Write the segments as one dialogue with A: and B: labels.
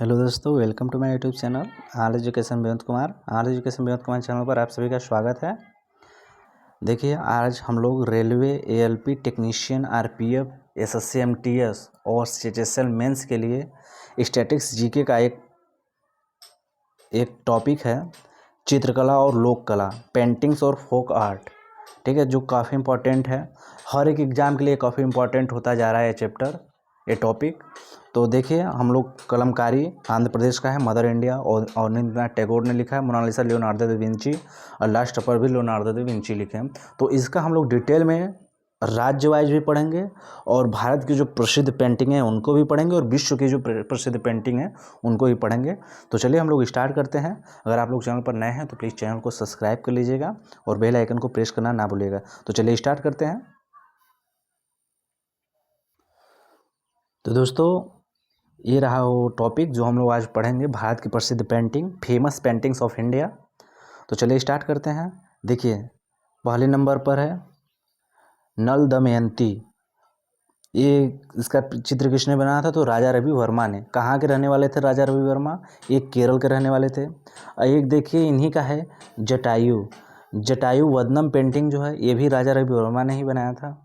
A: Hello दोस्तों, welcome to my YouTube channel all education Vinod Kumar. All education Vinod Kumar channel पर आप सभी का स्वागत है। देखिए, आज हम लोग railway, ALP technician, RPF, SSC, MTS और सीएचएसएल मेंस के लिए स्टैटिक्स जीके का एक टॉपिक है, चित्रकला और लोक कला, पेंटिंग्स और फोक आर्ट। ठीक है, जो काफ़ी इम्पोर्टेंट है, हर एक एग्ज़ाम के लिए काफ़ी इम्पोर्टेंट होता जा रहा है ये चैप्टर, ये टॉपिक। तो देखिए, हम लोग कलमकारी आंध्र प्रदेश का है, मदर इंडिया, और अवनींद्रनाथ टैगोर ने लिखा है, मोनालिसा लियोनार्दो दा विंची, और लास्ट पर भी लियोनार्दो दा विंची लिखे हैं। तो इसका हम लोग डिटेल में राज्य वाइज भी पढ़ेंगे और भारत की जो प्रसिद्ध पेंटिंग है उनको भी पढ़ेंगे और विश्व की जो प्रसिद्ध पेंटिंग है उनको भी पढ़ेंगे। तो चलिए हम लोग स्टार्ट करते हैं। अगर आप लोग चैनल पर नए हैं तो प्लीज़ चैनल को सब्सक्राइब कर लीजिएगा और बेल आइकन को प्रेस करना ना भूलिएगा। तो चलिए स्टार्ट करते हैं। तो दोस्तों, ये रहा वो टॉपिक जो हम लोग आज पढ़ेंगे, भारत की प्रसिद्ध painting, famous paintings of India. तो चलिए स्टार्ट करते हैं। देखिए, पहले नंबर पर है नल दमयंती। ये इसका चित्र किसने बनाया था? तो राजा रवि वर्मा ने। कहाँ के रहने वाले थे राजा रवि वर्मा? एक केरल के रहने वाले थे। एक देखिए इन्हीं का है जटायु। जटायु वदनम पेंटिंग जो है ये भी राजा रवि वर्मा ने ही बनाया था।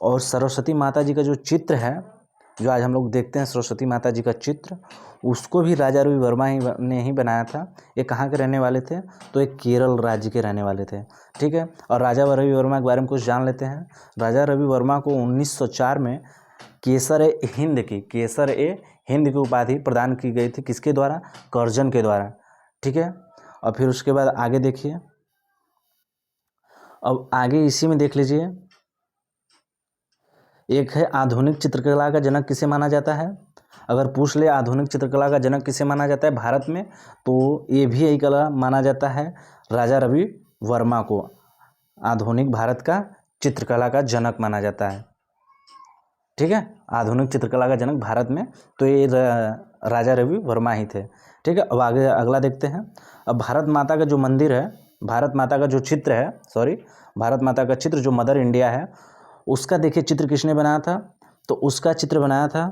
A: और सरस्वती माता जी का जो चित्र है, जो आज हम लोग देखते हैं सरस्वती माता जी का चित्र, उसको भी राजा रवि वर्मा ने ही बनाया था। ये कहाँ के रहने वाले थे? तो एक केरल राज्य के रहने वाले थे। ठीक है, और राजा रवि वर्मा के बारे में कुछ जान लेते हैं। राजा रवि वर्मा को 1904 में केसर ए हिंद की उपाधि प्रदान की गई थी। किसके द्वारा? कर्जन के द्वारा। ठीक है, और फिर उसके बाद आगे देखिए, अब आगे इसी में देख लीजिए, एक है आधुनिक चित्रकला का जनक किसे माना जाता है? अगर पूछ ले आधुनिक चित्रकला का जनक किसे माना जाता है भारत में, तो ये भी यही कला माना जाता है, राजा रवि वर्मा को आधुनिक भारत का चित्रकला का जनक माना जाता है। ठीक है, आधुनिक चित्रकला का जनक भारत में तो ये राजा रवि वर्मा ही थे। ठीक है, अब आगे अगला देखते हैं। अब भारत माता का जो मंदिर है, भारत माता का जो चित्र है, भारत माता का चित्र जो मदर इंडिया है, उसका देखिए चित्र किसने बनाया था? तो उसका चित्र बनाया था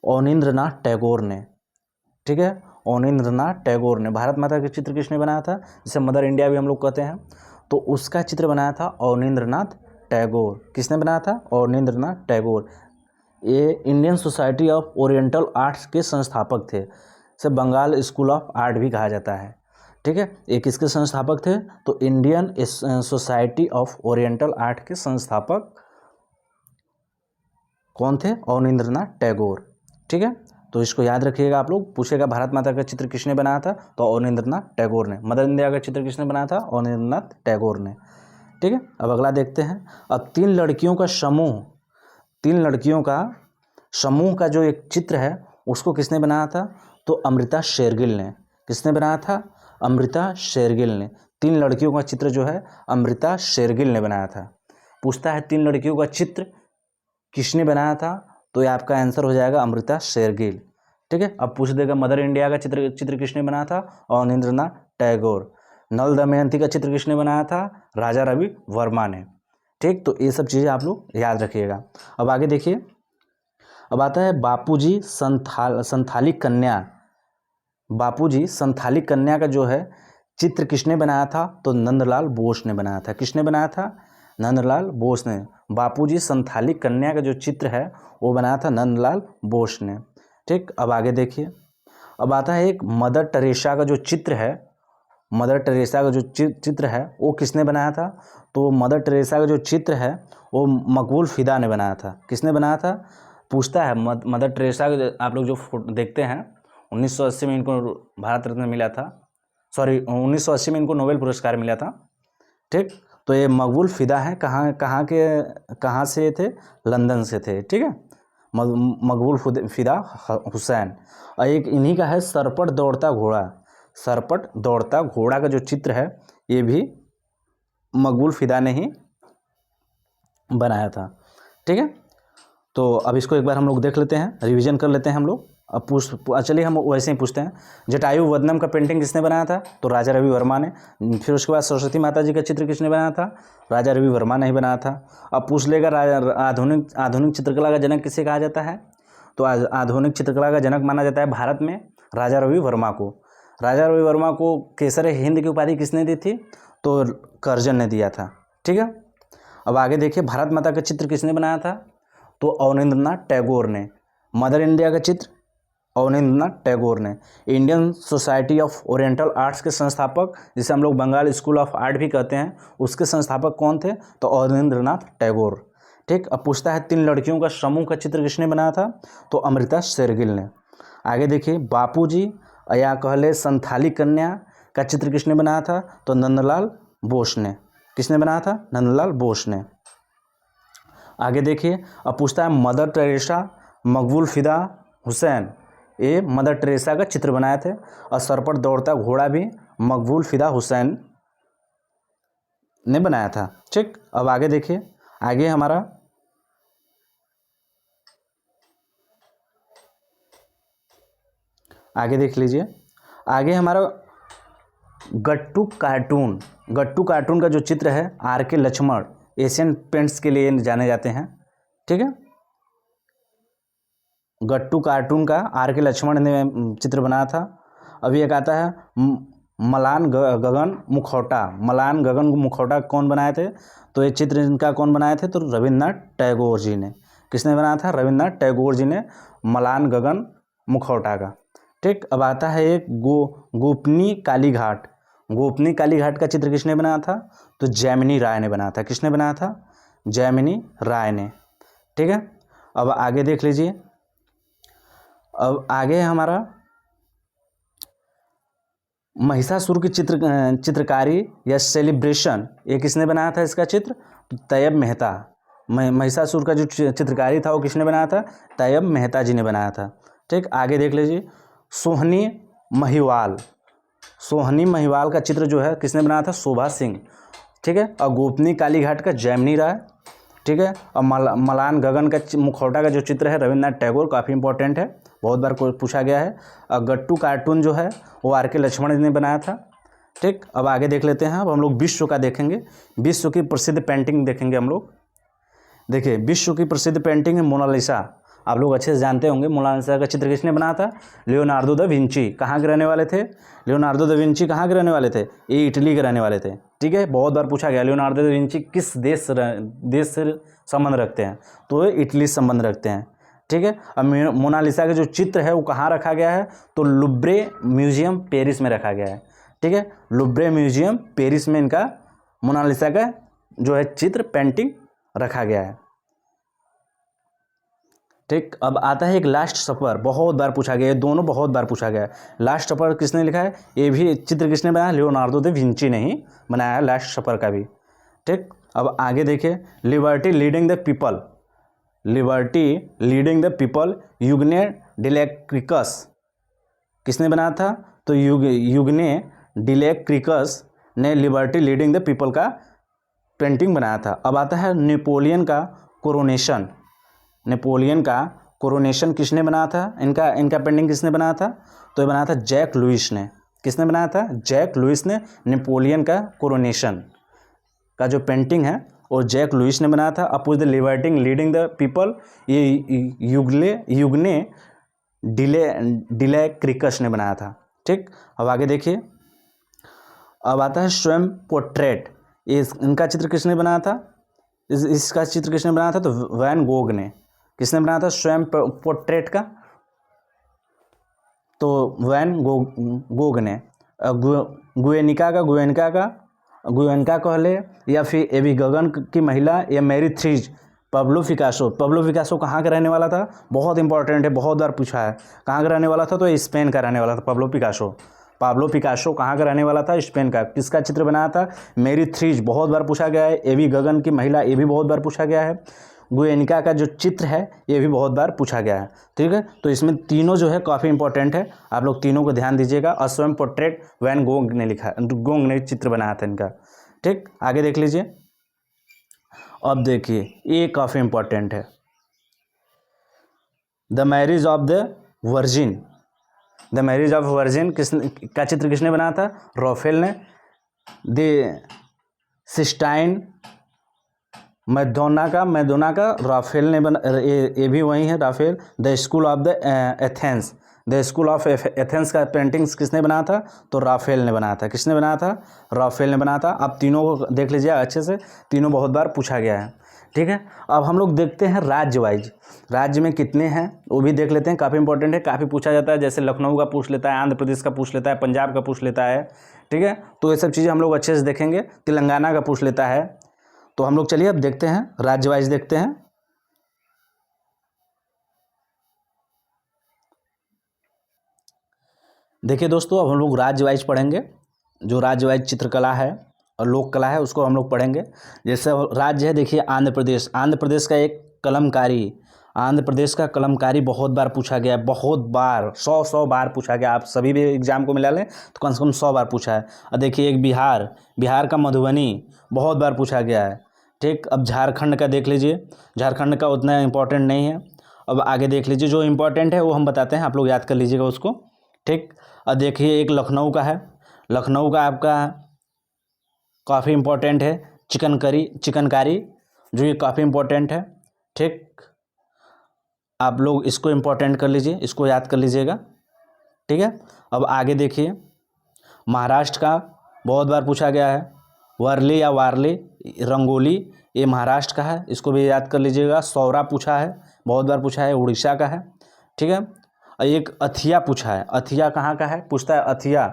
A: अवनींद्रनाथ टैगोर ने। ठीक है, अवनींद्रनाथ टैगोर ने। भारत माता का चित्र किसने बनाया था? जिसे मदर इंडिया भी हम लोग कहते हैं, तो उसका चित्र बनाया था अवनींद्रनाथ टैगोर। किसने बनाया था? अवनींद्रनाथ टैगोर। ये Indian society of oriental arts के संस्थापक थे। इसे बंगाल स्कूल ऑफ आर्ट भी कहा जाता है। ठीक है, ये किसके संस्थापक थे? तो Indian society of oriental art के संस्थापक कौन थे? अवनींद्रनाथ टैगोर। ठीक है, तो इसको याद रखिएगा। आप लोग पूछेगा भारत माता का चित्र किसने बनाया था? तो अवनींद्रनाथ टैगोर ने। मदर इंडिया का चित्र किसने बनाया था? अवनींद्रनाथ टैगोर ने। ठीक है, अब अगला देखते हैं। अब तीन लड़कियों का जो एक चित्र है उसको किसने बनाया था? तो अमृता शेरगिल ने। किसने बनाया था? अमृता शेरगिल ने। तीन लड़कियों का चित्र जो है अमृता शेरगिल ने बनाया था। पूछता है तीन लड़कियों का चित्र किसने बनाया था? तो ये आपका आंसर हो जाएगा अमृता शेरगिल। ठीक है, अब पूछ देगा मदर इंडिया का चित्र किसने बनाया था? अवनींद्रनाथ टैगोर। नल दमयंती का चित्र किसने बनाया था? राजा रवि वर्मा ने। ठीक, तो ये सब चीज़ें आप लोग याद रखिएगा। अब आगे देखिए, अब आता है बापूजी संथाली कन्या। बापूजी संथाली कन्या का जो है चित्र किसने बनाया था? तो नंदलाल बोस ने बनाया था। किसने बनाया था? नंदलाल बोस ने। बापूजी संथाली कन्या का जो चित्र है वो बनाया था नंदलाल बोस ने। ठीक, अब आगे देखिए, अब आता है एक मदर टेरेसा का जो चित्र है, मदर टेरेसा का जो चित्र है वो किसने बनाया था? तो मदर टेरेसा का जो चित्र है वो मकबूल फिदा ने बनाया था। किसने बनाया था? पूछता है मदर टेरेसा का, आप लोग जो देखते हैं 1980 में इनको भारत रत्न मिला था, 1980 में इनको नोबेल पुरस्कार मिला था। ठीक, तो ये मकबूल फिदा है। कहाँ से थे? लंदन से थे। ठीक है, मकबूल फिदा हुसैन। और एक इन्हीं का है सरपट दौड़ता घोड़ा। सरपट दौड़ता घोड़ा का जो चित्र है ये भी मकबूल फिदा ने ही बनाया था। ठीक है, तो अब इसको एक बार हम लोग देख लेते हैं, रिवीजन कर लेते हैं हम लोग। अब चलिए हम वैसे ही पूछते हैं, जटायु वदनम का पेंटिंग किसने बनाया था? तो राजा रवि वर्मा ने। फिर उसके बाद सरस्वती माता जी का चित्र किसने बनाया था? राजा रवि वर्मा ने ही बनाया था। अब पूछ लेगा आधुनिक चित्रकला का जनक किसे कहा जाता है? तो आधुनिक चित्रकला का जनक माना जाता है भारत में राजा रवि वर्मा को। राजा रवि वर्मा को केसर हिंद की उपाधि किसने दी थी? तो कर्जन ने दिया था। ठीक है, अब आगे देखिए, भारत माता का चित्र किसने बनाया था? तो अवनींद्रनाथ टैगोर ने। मदर इंडिया का चित्र अवनींद्रनाथ टैगोर ने। Indian society of oriental arts के संस्थापक, जिसे हम लोग बंगाल स्कूल ऑफ आर्ट भी कहते हैं, उसके संस्थापक कौन थे? तो अवनींद्रनाथ टैगोर। ठीक, अब पूछता है 3 लड़कियों का समूह का चित्र किसने बनाया था? तो अमृता शेरगिल ने। आगे देखिए, बापूजी या कहले संथाली कन्या का चित्र किसने बनाया था? तो नंदलाल बोस ने। किसने बनाया था? नंदलाल बोस ने। आगे देखिए, अब पूछता है मदर टेरेसा मकबूल फिदा हुसैन, ये मदर टेरेसा का चित्र बनाए थे। और सर पर दौड़ता घोड़ा भी मकबूल फिदा हुसैन ने बनाया था। ठीक, अब आगे देखिए, आगे हमारा आगे देख लीजिए, आगे हमारा गट्टू कार्टून का जो चित्र है R.K. लक्ष्मण, एशियन पेंट्स के लिए जाने जाते हैं। ठीक है, गट्टू कार्टून का R.K. लक्ष्मण ने चित्र बनाया था। अभी एक आता है मलान गगन मुखौटा कौन बनाए थे? तो ये चित्र इनका कौन बनाए थे? तो रविन्द्रनाथ टैगोर जी ने। किसने बनाया था? रविन्द्रनाथ टैगोर जी ने मलान गगन मुखौटा का। ठीक, अब आता है एक गोपनी कालीघाट का चित्र किसने बनाया था? तो जैमिनी राय ने बनाया था। किसने बनाया था? जैमिनी राय ने। ठीक है, अब आगे देख लीजिए, अब आगे हमारा महिषासुर की चित्रकारी या सेलिब्रेशन, ये किसने बनाया था इसका चित्र? तैयब मेहता। महिषासुर का जो चित्रकारी था वो किसने बनाया था? तैयब मेहता जी ने बनाया था। ठीक, आगे देख लीजिए, सोहनी महिवाल का चित्र जो है किसने बनाया था? शोभा सिंह। ठीक है, और गोपनी कालीघाट का जैमिनी राय। ठीक है, और मलान गगन का मुखौटा का जो चित्र है रविन्द्रनाथ टैगोर, काफ़ी इंपॉर्टेंट है, बहुत बार पूछा गया है। और गट्टू कार्टून जो है वो R.K. लक्ष्मण ने बनाया था। ठीक, अब आगे देख लेते हैं, अब हम लोग विश्व का देखेंगे, विश्व की प्रसिद्ध पेंटिंग देखेंगे हम लोग। देखिए, विश्व की प्रसिद्ध पेंटिंग है मोनालिसा, आप लोग अच्छे से जानते होंगे। मोनालिसा का चित्र किसने बनाया था? Leonardo da Vinci. कहाँ के रहने वाले थे? लियोनार्दो दा विंची कहाँ के रहने वाले थे? ये इटली के रहने वाले थे। ठीक है, बहुत बार पूछा गया लियोनार्दो दा विंची किस देश से संबंध रखते हैं? तो ये इटली से संबंध रखते हैं। ठीक है, अब मोनालिसा का जो चित्र है वो कहाँ रखा गया है? तो लुब्रे म्यूजियम पेरिस में रखा गया है। ठीक है, लुब्रे म्यूजियम पेरिस में इनका मोनालिसा का जो है चित्र पेंटिंग रखा गया है। ठीक, अब आता है एक लास्ट सफर, बहुत बार पूछा गया है, दोनों बहुत बार पूछा गया है। लास्ट सफर किसने लिखा है? ये भी चित्र किसने बनाया? लियोनार्दो दा विंची ने ही बनाया है लास्ट सफर का भी। ठीक, अब आगे देखिए, लिबर्टी लीडिंग द पीपल युगने डिलेक्रिकस, किसने बनाया था? तो युगने डिलेक्रिकस ने लिबर्टी लीडिंग द पीपल का पेंटिंग बनाया था। अब आता है नेपोलियन का कोरोनेशन किसने बनाया था? इनका पेंटिंग किसने बनाया था? तो ये बनाया था जैक लुइस ने। किसने बनाया था? जैक लुइस ने नेपोलियन का कोरोनेशन का जो पेंटिंग है और जैक लुइस ने बनाया था। अपोज the liberating leading the people, ये युगने डिलेक्रिकस ने बनाया था। ठीक, अब आगे देखिए, अब आता है स्वयं पोर्ट्रेट, इनका चित्र किसने बनाया था? इसका चित्र किसने बनाया था? तो वैन गोग ने। किसने बनाया था स्वयं पोर्ट्रेट का? तो वैन गोग ने। गुएनिका कहले या फिर एवी गगन की महिला या मैरी थ्रीज, पब्लो पिकासो कहाँ का रहने वाला था? बहुत इंपॉर्टेंट है, बहुत बार पूछा है। कहाँ का रहने वाला था? तो स्पेन का रहने वाला था पाब्लो पिकासो कहाँ का रहने वाला था? स्पेन का। किसका चित्र बनाया था? मैरी थ्रीज, बहुत बार पूछा गया है। एवी गगन की महिला, ये भी बहुत बार पूछा गया है। गुएनिका का जो चित्र है ये भी बहुत बार पूछा गया है। ठीक है, तो इसमें तीनों जो है काफ़ी इंपॉर्टेंट है, आप लोग तीनों को ध्यान दीजिएगा। और स्वयं पोर्ट्रेट वैन गोग ने चित्र बनाया था इनका। ठीक, आगे देख लीजिए, अब देखिए ये काफ़ी इंपॉर्टेंट है, द मैरिज ऑफ वर्जिन का चित्र किसने बनाया था? राफेल ने। द सिस्टाइन मैडोना का राफेल ने बना, ये भी वही है Raphael. The school of the Athens the school of Athens का पेंटिंग्स किसने बनाया था? तो राफेल ने बनाया था। किसने बनाया था? राफेल ने बनाया था। आप तीनों को देख लीजिए अच्छे से, तीनों बहुत बार पूछा गया है। ठीक है, अब हम लोग देखते हैं राज्य वाइज, राज्य में कितने हैं वो भी देख लेते हैं, काफ़ी इंपॉर्टेंट है, काफ़ी पूछा जाता है। जैसे लखनऊ का पूछ लेता है, आंध्र प्रदेश का पूछ लेता है, पंजाब का पूछ लेता है। ठीक है, तो ये सब चीज़ें हम लोग अच्छे से देखेंगे। तेलंगाना का पूछ लेता है। तो हम लोग चलिए अब देखते हैं, राज्य वाइज देखते हैं। देखिए दोस्तों, अब हम लोग राज्य वाइज पढ़ेंगे। जो राज्य वाइज चित्रकला है और लोक कला है उसको हम लोग पढ़ेंगे। जैसे राज्य है, देखिए आंध्र प्रदेश। आंध्र प्रदेश का एक कलमकारी, आंध्र प्रदेश का कलमकारी बहुत बार पूछा गया है, बहुत बार, 100 बार पूछा गया। आप सभी भी एग्जाम को मिला लें तो कम से कम 100 बार पूछा है। और देखिए एक बिहार, बिहार का मधुबनी बहुत बार पूछा गया है। ठीक, अब झारखंड का देख लीजिए, झारखंड का उतना इंपॉर्टेंट नहीं है। अब आगे देख लीजिए, जो इंपॉर्टेंट है वो हम बताते हैं, आप लोग याद कर लीजिएगा उसको। ठीक, अब देखिए एक लखनऊ का है, लखनऊ का आपका काफ़ी इम्पोर्टेंट है, चिकनकारी, जो ये काफ़ी इम्पोर्टेंट है। ठीक, आप लोग इसको इम्पोर्टेंट कर लीजिए, इसको याद कर लीजिएगा। ठीक है, अब आगे देखिए, महाराष्ट्र का बहुत बार पूछा गया है, वर्ली या वारली, रंगोली, ये महाराष्ट्र का है, इसको भी याद कर लीजिएगा। सौरा पूछा है, बहुत बार पूछा है, उड़ीसा का है। ठीक है, एक अथिया पूछा है, अथिया कहाँ का है? पूछता है अथिया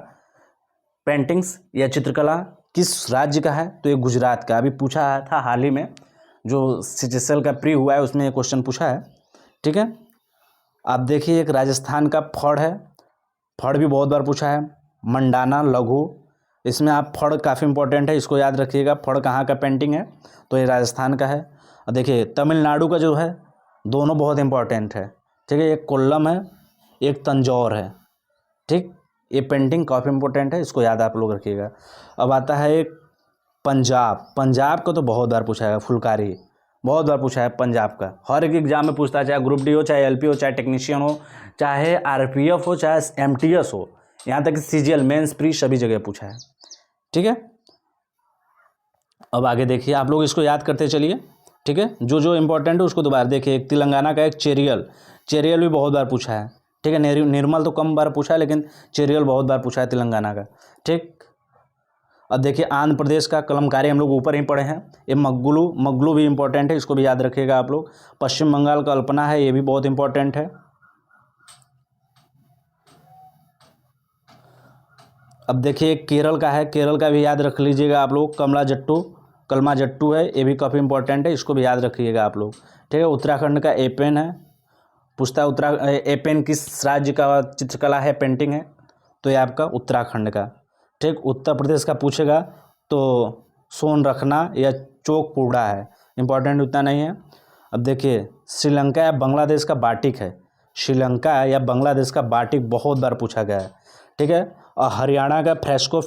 A: पेंटिंग्स या चित्रकला किस राज्य का है? तो ये गुजरात का। अभी पूछा था हाल ही में, जो CHSL का प्री हुआ है उसमें ये क्वेश्चन पूछा है। ठीक है, आप देखिए एक राजस्थान का फड़ है, फड़ भी बहुत बार पूछा है, मंडाना लघु, इसमें आप फड़ काफ़ी इंपॉर्टेंट है, इसको याद रखिएगा। फड़ कहाँ का पेंटिंग है? तो ये राजस्थान का है। और देखिए तमिलनाडु का जो है, दोनों बहुत इंपॉर्टेंट है। ठीक है, एक कोल्लम है, एक तंजौर है। ठीक, ये पेंटिंग काफ़ी इंपॉर्टेंट है, इसको याद आप लोग रखिएगा। अब आता है एक पंजाब, पंजाब का तो बहुत बार पूछा है, फुलकारी, बहुत बार पूछा है पंजाब का, हर एक एग्जाम में पूछता है, चाहे ग्रुप डी हो, चाहे LP हो, चाहे टेक्नीशियन हो, चाहे RPF हो, चाहे MTS हो, यहाँ तक कि CGL मेंस प्री सभी जगह पूछा है। ठीक है, अब आगे देखिए, आप लोग इसको याद करते चलिए। ठीक है, जो जो इंपॉर्टेंट है उसको दोबारा देखिए। एक तेलंगाना का एक चेरियल, चेरियल भी बहुत बार पूछा है। ठीक है, निर्मल तो कम बार पूछा है, लेकिन चेरियल बहुत बार पूछा है तेलंगाना का। ठीक, अब देखिए आंध्र प्रदेश का कलमकारी हम लोग ऊपर ही पढ़े हैं। ये मगलू भी इंपॉर्टेंट है, इसको भी याद रखिएगा आप लोग। पश्चिम बंगाल का अल्पना है, ये भी बहुत इंपॉर्टेंट है। अब देखिए केरल का है, केरल का भी याद रख लीजिएगा आप लोग। कलमा जट्टू है, ये भी काफ़ी इंपॉर्टेंट है, इसको भी याद रखिएगा आप लोग। ठीक है, उत्तराखंड का एपेन है, पूछता है एपेन किस राज्य का चित्रकला है, पेंटिंग है? तो ये आपका उत्तराखंड का। ठीक, उत्तर प्रदेश का पूछेगा तो सोन रखना या चोकपूड़ा है, इंपॉर्टेंट उतना नहीं है। अब देखिए श्रीलंका या बांग्लादेश का बाटिक है, श्रीलंका या बांग्लादेश का बाटिक बहुत बार पूछा गया है। ठीक है, और हरियाणा का फ्रेस्को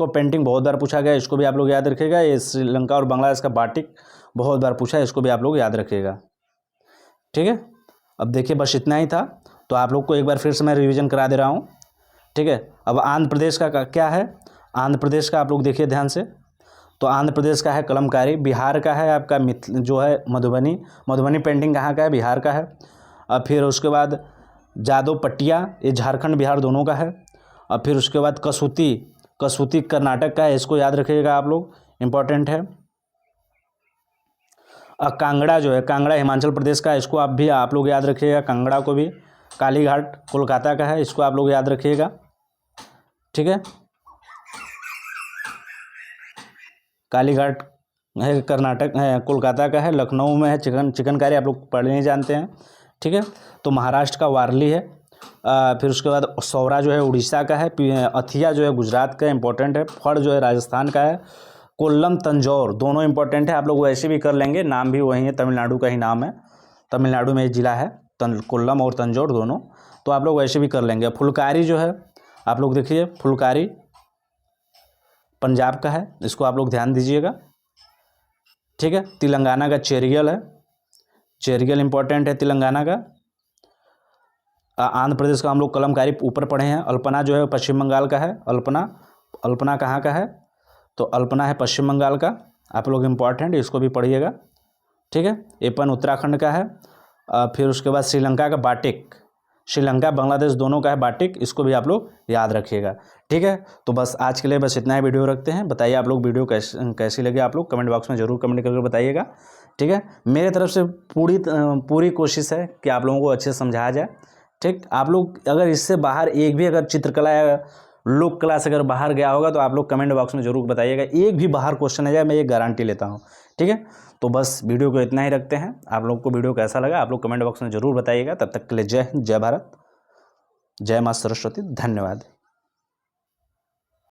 A: पेंटिंग बहुत बार पूछा गया है, इसको भी आप लोग याद रखिएगा। ये श्रीलंका और बांग्लादेश का बाटिक बहुत बार पूछा है, इसको भी आप लोग याद रखिएगा। ठीक है, अब देखिए बस इतना ही था, तो आप लोग को एक बार फिर से मैं रिवीजन करा दे रहा हूँ। ठीक है, अब आंध्र प्रदेश का क्या है? आंध्र प्रदेश का आप लोग देखिए ध्यान से, तो आंध्र प्रदेश का है कलमकारी। बिहार का है आपका जो है मधुबनी पेंटिंग कहाँ का है? बिहार का है। अब फिर उसके बाद जादव पट्टिया, ये झारखंड बिहार दोनों का है। अब फिर उसके बाद कसूती कर्नाटक का है, इसको याद रखिएगा आप लोग, इम्पॉर्टेंट है। कांगड़ा जो है, कांगड़ा हिमाचल प्रदेश का है, इसको आप लोग याद रखिएगा, कांगड़ा को भी। कालीघाट कोलकाता का है, इसको आप लोग याद रखिएगा। ठीक है, कालीघाट है कर्नाटक है, कोलकाता का है। लखनऊ में है चिकनकारी, आप लोग पढ़ नहीं जानते हैं। ठीक है, तो महाराष्ट्र का वारली है। फिर उसके बाद सौरा जो है उड़ीसा का है। अथिया जो है गुजरात का इंपॉर्टेंट है। फड़ जो है राजस्थान का है। कोल्लम तंजौर दोनों इंपॉर्टेंट है, आप लोग वैसे भी कर लेंगे, नाम भी वही है, तमिलनाडु का ही नाम है, तमिलनाडु में जिला है कोल्लम और तंजौर दोनों, तो आप लोग वैसे भी कर लेंगे। फुलकारी जो है आप लोग देखिए, फुलकारी पंजाब का है, इसको आप लोग ध्यान दीजिएगा। ठीक है, तेलंगाना का चेरियल है, चेरियल इंपॉर्टेंट है तेलंगाना का। आंध्र प्रदेश का हम लोग कलमकारी ऊपर पढ़े हैं। अल्पना जो है पश्चिम बंगाल का है। अल्पना कहाँ का है? तो अल्पना है पश्चिम बंगाल का, आप लोग इम्पॉर्टेंट, इसको भी पढ़िएगा। ठीक है, एपन उत्तराखंड का है। फिर उसके बाद श्रीलंका का बाटिक, श्रीलंका बांग्लादेश दोनों का है बाटिक, इसको भी आप लोग याद रखिएगा। ठीक है, तो बस आज के लिए बस इतना ही वीडियो रखते हैं। बताइए आप लोग वीडियो कैसी लगी, आप लोग कमेंट बॉक्स में ज़रूर कमेंट करके बताइएगा। ठीक है, मेरे तरफ से पूरी कोशिश है कि आप लोगों को अच्छे से समझाया जाए। ठीक, आप लोग अगर इससे बाहर एक भी अगर चित्रकला या लोक कला से अगर बाहर गया होगा तो आप लोग कमेंट बॉक्स में ज़रूर बताइएगा। एक भी बाहर क्वेश्चन आ जाए, मैं ये गारंटी लेता हूँ। ठीक है, तो बस वीडियो को इतना ही रखते हैं। आप लोग को वीडियो कैसा लगा आप लोग कमेंट बॉक्स में ज़रूर बताइएगा। तब तक के लिए जय हिंद, जय भारत, जय माँ सरस्वती, धन्यवाद।